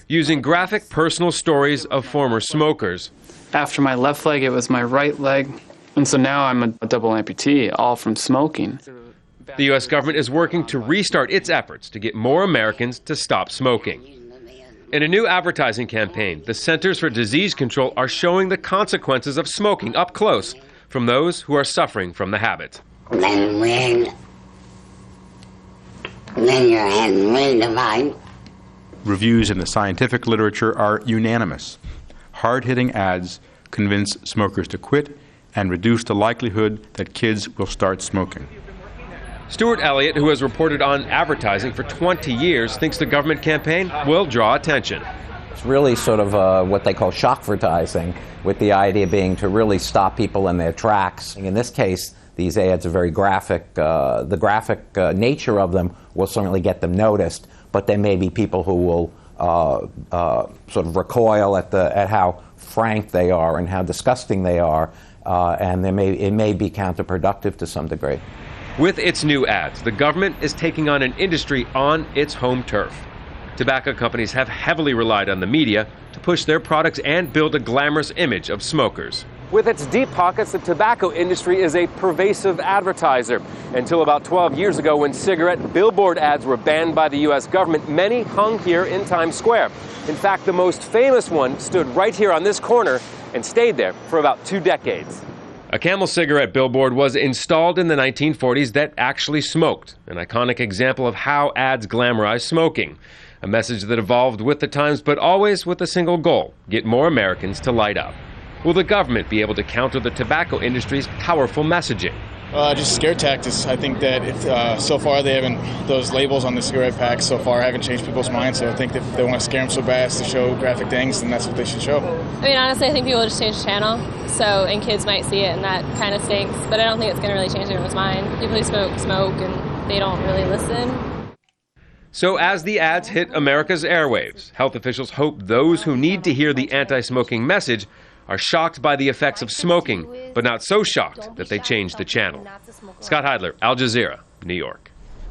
using graphic personal stories of former smokers. After my left leg, it was my right leg, and so now I'm a double amputee, all from smoking. The U.S. government is working to restart its efforts to get more Americans to stop smoking. In a new advertising campaign, the Centers for Disease Control are showing the consequences of smoking up close from those who are suffering from the habit. Then your head will divide. Reviews in the scientific literature are unanimous. Hard-hitting ads convince smokers to quit and reduce the likelihood that kids will start smoking. Stuart Elliott, who has reported on advertising for 20 years, thinks the government campaign will draw attention. It's really sort of what they call shockvertising, with the idea being to really stop people in their tracks. In this case, these ads are very graphic. The graphic nature of them will certainly get them noticed, but there may be people who will sort of recoil at how frank they are and how disgusting they are, and it may be counterproductive to some degree. With its new ads, the government is taking on an industry on its home turf. Tobacco companies have heavily relied on the media to push their products and build a glamorous image of smokers. With its deep pockets, the tobacco industry is a pervasive advertiser. Until about 12 years ago, when cigarette billboard ads were banned by the U.S. government, many hung here in Times Square. In fact, the most famous one stood right here on this corner and stayed there for about 2 decades. A Camel cigarette billboard was installed in the 1940s that actually smoked, an iconic example of how ads glamorize smoking. A message that evolved with the times, but always with a single goal: get more Americans to light up. Will the government be able to counter the tobacco industry's powerful messaging? Just scare tactics. I think that if so far they haven't, those labels on the cigarette packs so far haven't changed people's minds. So I think that if they want to scare them so bad as to show graphic things, then that's what they should show. I mean, honestly, I think people will just change the channel. And kids might see it, and that kind of stinks. But I don't think it's going to really change anyone's mind. People who smoke, and they don't really listen. So as the ads hit America's airwaves, health officials hope those who need to hear the anti-smoking message are shocked by the effects of smoking, but not so shocked that they change the channel. Scott Heidler, Al Jazeera, New York.